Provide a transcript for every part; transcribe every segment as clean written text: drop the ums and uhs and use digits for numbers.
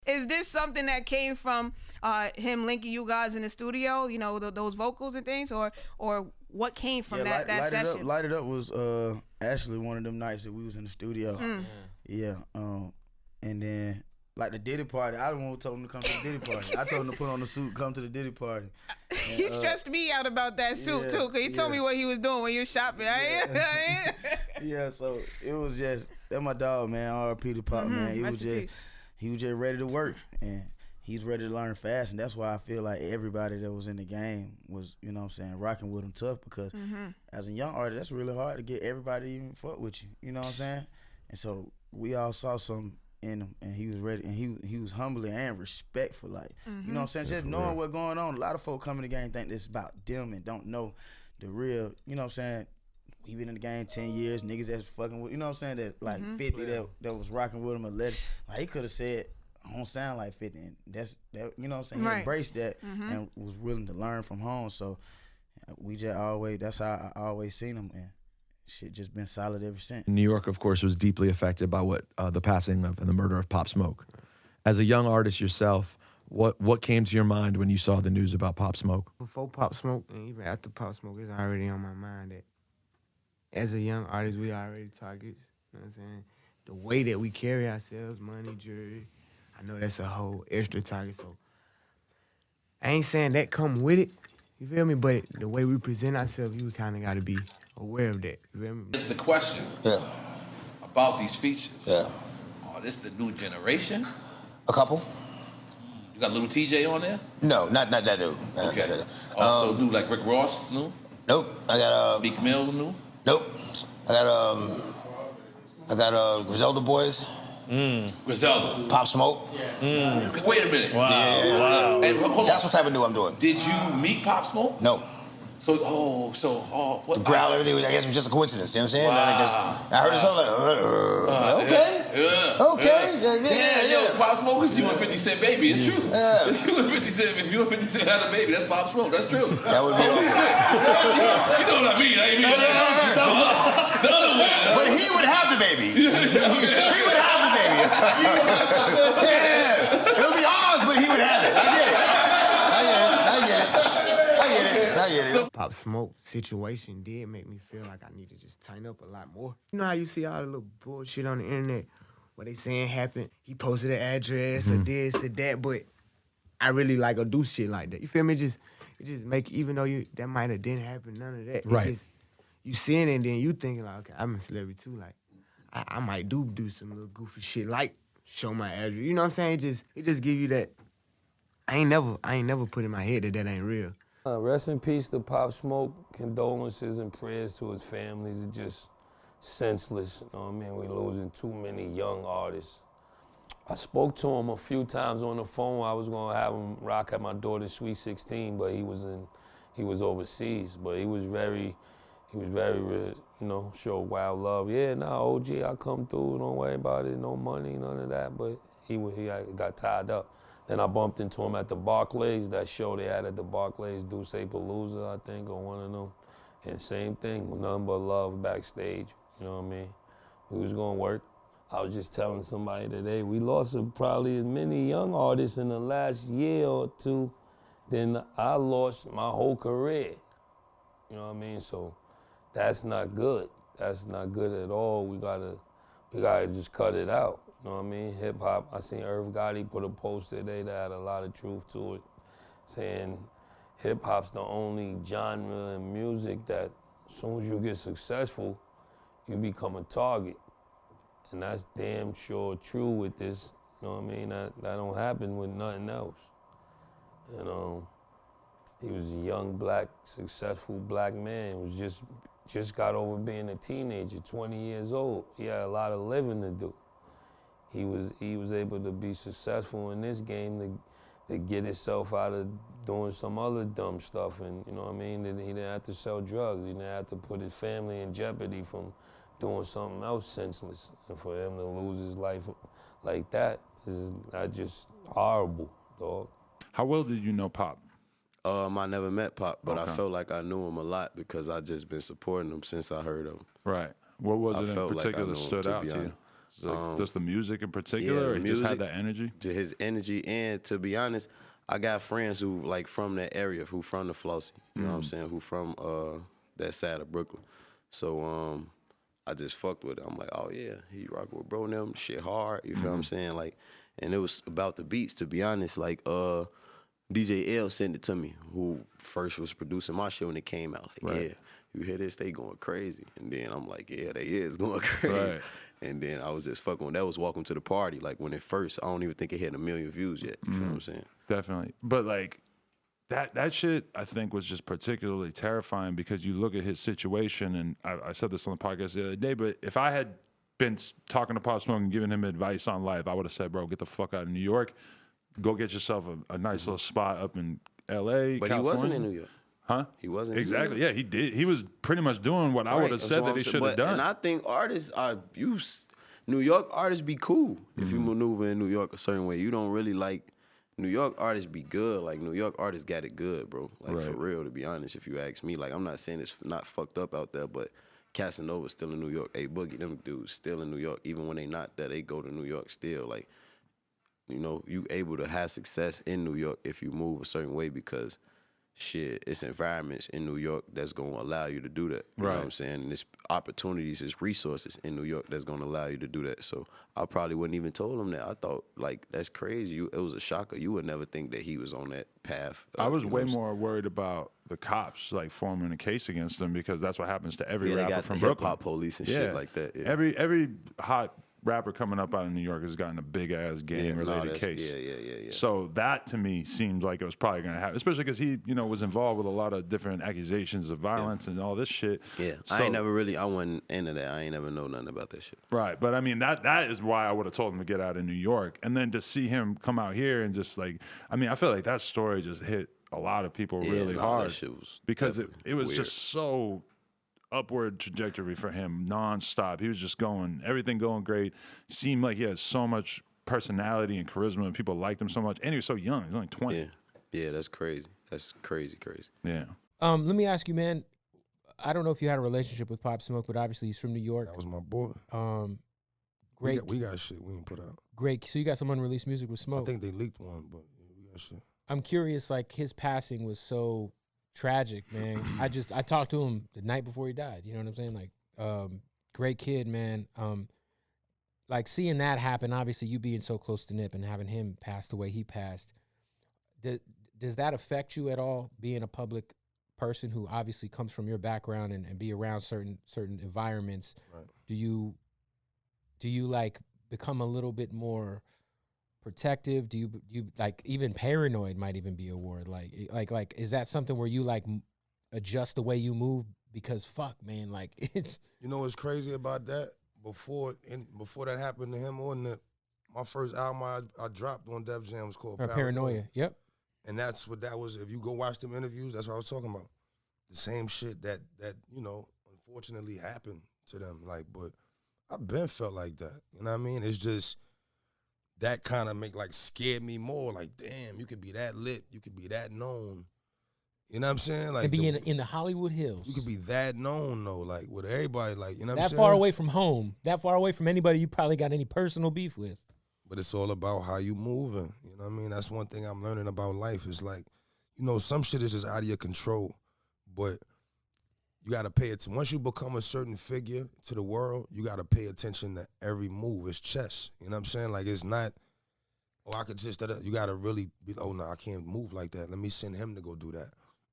is this something that came from him linking you guys in the studio? You know, those vocals and things, or what came from that session? Light It Up was actually one of them nights that we was in the studio. Yeah, and then like the Diddy party, I didn't want to tell him to come to the Diddy party. I told him to put on the suit, come to the Diddy party. And, he stressed me out about that suit too, cause he told me what he was doing when he was shopping. Yeah, so it was just that my dog, man. R.P. to Pop, man. He was just ready to work, and he's ready to learn fast, and that's why I feel like everybody that was in the game was, you know what I'm saying, rocking with him tough, because as a young artist, that's really hard to get everybody to even fuck with you. You know what I'm saying? And so we all saw something in him, and he was ready, and he was humbly and respectful, like, you know what I'm saying, just knowing what's going on. A lot of folk come in the game think this is about them and don't know the real, you know what I'm saying. He been in the game 10 years, niggas that's fucking with, you know what I'm saying, that like 50 that was rocking with him, or let, like, he could have said, I don't sound like 50, and that, you know what I'm saying, he embraced that and was willing to learn from home. So we just always, that's how I always seen him, and shit just been solid ever since. New York, of course, was deeply affected by what the passing of and the murder of Pop Smoke. As a young artist yourself, what came to your mind when you saw the news about Pop Smoke? Before Pop Smoke and even after Pop Smoke, it's already on my mind that as a young artist, we already targets. You know what I'm saying? The way that we carry ourselves, money, jewelry, I know that's a whole extra target. So I ain't saying that come with it, you feel me? But the way we present ourselves, you kind of got to be aware of that. You feel me? This is the question about these features. Yeah. Oh, this the new generation? A couple. You got Little TJ on there? No, not that dude. Okay. So new, like Rick Ross new? Nope. I got Meek Mill new? Nope. I got Griselda Boys. Griselda. Pop Smoke. Wait a minute. Wow. Yeah. And hold on. That's what type of new I'm doing. Did you meet Pop Smoke? No. What? The growl, everything, I guess it was just a coincidence, you know what I'm saying? Wow. I heard the song like, okay. Yo, Pop Smoke is you and 50 Cent baby, it's true. It's you and 50 Cent, if you and 50 Cent had a baby, that's Pop Smoke, that's true. That would be You know what I mean, I ain't mean the other way. But he would have the baby. He would have the baby. Yeah. It'll be ours, but he would have it. I get it. So Pop Smoke situation did make me feel like I need to just tighten up a lot more. You know how you see all the little bullshit on the internet, what they saying happened, he posted an address or this or that, but I really like to do shit like that. You feel me? It just make, even though that might have didn't happen, none of that. Right. It just, you seeing it and then you thinking like, okay, I'm a celebrity too. Like, I might do some little goofy shit like show my address. You know what I'm saying? It just give you that. I ain't never put in my head that ain't real. Rest in peace to Pop Smoke. Condolences and prayers to his families. It's just senseless. You know what I mean? We're losing too many young artists. I spoke to him a few times on the phone. I was gonna have him rock at my daughter's Sweet 16, but he was overseas. But he was very, you know, show wild love. Yeah, nah, OG, I come through. Don't worry about it. No money, none of that. But he got tied up. Then I bumped into him at the Barclays, that show they had at the Barclays, Duce Palooza, I think, or one of them. And same thing, nothing but love backstage, you know what I mean? We was gonna work. I was just telling somebody today, we lost probably as many young artists in the last year or two than I lost my whole career. You know what I mean? So that's not good. That's not good at all. We gotta just cut it out. You know what I mean? Hip hop. I seen Irv Gotti put a post today that had a lot of truth to it, saying hip hop's the only genre in music that as soon as you get successful, you become a target. And that's damn sure true with this. You know what I mean? That don't happen with nothing else. And he was a young, black, successful black man. He was just got over being a teenager, 20 years old. He had a lot of living to do. He was able to be successful in this game to get himself out of doing some other dumb stuff, and you know what I mean? He didn't have to sell drugs. He didn't have to put his family in jeopardy from doing something else senseless. And for him to lose his life like that is just horrible, dog. How well did you know Pop? I never met Pop, but I felt like I knew him a lot because I just been supporting him since I heard him. Right. What was it in particular that stood out to you? Like just the music in particular, or he just had that energy? To his energy, and to be honest, I got friends who like from that area, who from the Flossie, you know what I'm saying, who from that side of Brooklyn. So I just fucked with it. I'm like, oh yeah, he rock with bro and them, shit hard, you feel what I'm saying? Like, and it was about the beats, to be honest. Like DJ L sent it to me, who first was producing my shit when it came out. Like, yeah, you hear this, they going crazy. And then I'm like, yeah, they is going crazy. Right. And then I was just fucking with that. Was Welcome to the Party. Like when it first, I don't even think it had 1 million views yet. You feel what I'm saying? Definitely. But like that shit, I think, was just particularly terrifying because you look at his situation, and I said this on the podcast the other day, but if I had been talking to Pop Smoke and giving him advice on life, I would have said, bro, get the fuck out of New York. Go get yourself a nice little spot up in L.A., But California. he wasn't in New York. Huh? He wasn't. Exactly. Yeah, he did. He was pretty much doing what I would have said that he should have done. And I think artists are New York artists be cool if you maneuver in New York a certain way. You don't really like New York artists be good. Like New York artists got it good, bro. Like for real, to be honest. If you ask me, like I'm not saying it's not fucked up out there, but Casanova's still in New York. A Boogie, them dudes still in New York. Even when they not there, they go to New York still. Like, you know, you able to have success in New York if you move a certain way because shit, it's environments in New York that's going to allow you to do that. You know what I'm saying? And it's opportunities, it's resources in New York that's going to allow you to do that. So I probably wouldn't even told him that. I thought, like, that's crazy. It was a shocker. You would never think that he was on that path. I was way more worried about the cops, like, forming a case against him because that's what happens to every rapper from Brooklyn. Hip-hop police and shit like that. Yeah. Every hot rapper coming up out of New York has gotten a big-ass gang-related case. Yeah. So that, to me, seemed like it was probably going to happen, especially because he, you know, was involved with a lot of different accusations of violence and all this shit. Yeah, so, I wasn't into that. I ain't never know nothing about that shit. Right, but I mean, that is why I would have told him to get out of New York. And then to see him come out here and just like, I mean, I feel like that story just hit a lot of people really hard. That shit was because it was weird. just so upward trajectory for him nonstop. He was just everything going great. Seemed like he had so much personality and charisma, and people liked him so much. And he was so young. He's only 20. Yeah, that's crazy. That's crazy. Yeah. Let me ask you, man. I don't know if you had a relationship with Pop Smoke, but obviously he's from New York. That was my boy. Great. We got shit we ain't put out. Great. So you got some unreleased music with Smoke. I think they leaked one, but we got shit. I'm curious, like his passing was so tragic, man. I talked to him the night before he died. You know what I'm saying? Like, great kid, man. Like seeing that happen, obviously you being so close to Nip and having him pass the way he passed, does that affect you at all, being a public person who obviously comes from your background and be around certain environments? Right. Do you like become a little bit more protective? Do you like even paranoid might even be a word? Like is that something where you like adjust the way you move because fuck, man, like it's. You know what's crazy about that? Before that happened to him, my first album I dropped on Def Jam was called Paranoia. Yep. And that's what that was. If you go watch them interviews, that's what I was talking about. The same shit that you know, unfortunately happened to them. Like, but I've been felt like that. You know what I mean? It's just that kind of scared me more. Like, damn, you could be that lit, you could be that known. You know what I'm saying? Like, and be in the Hollywood Hills. You could be that known though, like with everybody, like, you know what I'm saying? That far away from home, that far away from anybody you probably got any personal beef with. But it's all about how you moving. You know what I mean? That's one thing I'm learning about life. It's like, you know, some shit is just out of your control, but you got to pay attention. Once you become a certain figure to the world, you got to pay attention to every move. It's chess. You know what I'm saying? Like, it's not, I could just, you got to really be, no, I can't move like that. Let me send him to go do that.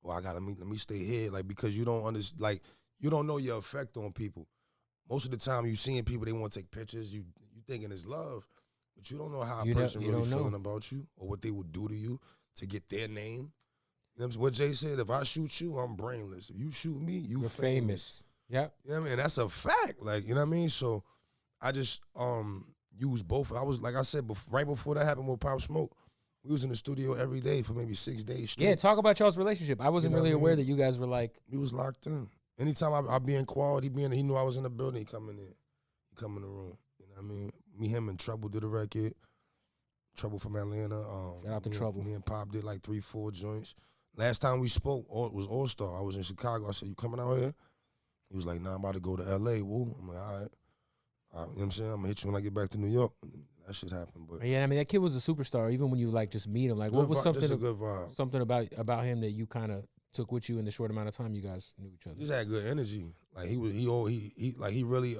Or let me stay here. Like, because you don't understand, like, you don't know your effect on people. Most of the time you seeing people, they want to take pictures. You thinking it's love, but you don't know how a person really feeling about you or what they would do to you to get their name. You know what Jay said? If I shoot you, I'm brainless. If you shoot me, you're famous. Yep. You know what I mean? That's a fact. Like, you know what I mean? So I just used both. I was, like I said, right before that happened with Pop Smoke, we was in the studio every day for maybe 6 days straight. Yeah, talk about y'all's relationship. I wasn't really aware that you guys were like. We was locked in. Anytime I be in quality, he knew I was in the building, he come in there. He come in the room. You know what I mean? Me, him, and Trouble did a record. Trouble from Atlanta. Shout out to Trouble. Me and Pop did like 3-4 joints. Last time we spoke, it was All-Star. I was in Chicago. I said, you coming out here? He was like, nah, I'm about to go to L.A. Woo. I'm like, all right. You know what I'm saying? I'm gonna hit you when I get back to New York. And that shit happened. But yeah, I mean, that kid was a superstar. Even when you like just meet him, like what was something? Just a good vibe. Something about him that you kind of took with you in the short amount of time you guys knew each other. He just had good energy. Like he really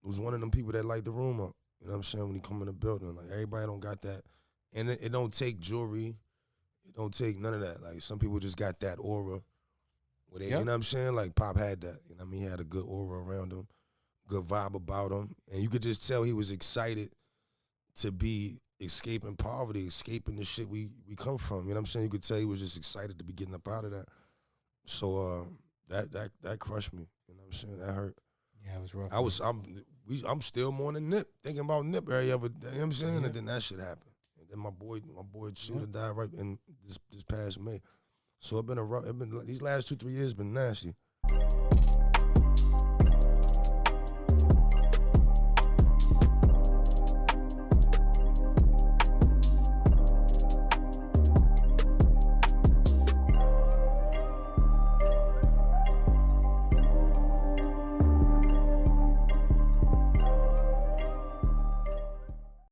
was one of them people that light the room up. You know what I'm saying? When he come in the building, like everybody don't got that, and it don't take jewelry. It don't take none of that. Like some people just got that aura. Where they, you know what I'm saying? Like Pop had that. You know what I mean? He had a good aura around him, good vibe about him, and you could just tell he was excited to be escaping poverty, escaping the shit we come from. You know what I'm saying? You could tell he was just excited to be getting up out of that. So that crushed me. You know what I'm saying? That hurt. Yeah, it was rough. I'm still mourning Nip, thinking about Nip every other day. You know what I'm saying? Yeah. And then that shit happened. And then my boy Shooter died right in this past May. So these last 2-3 years been nasty.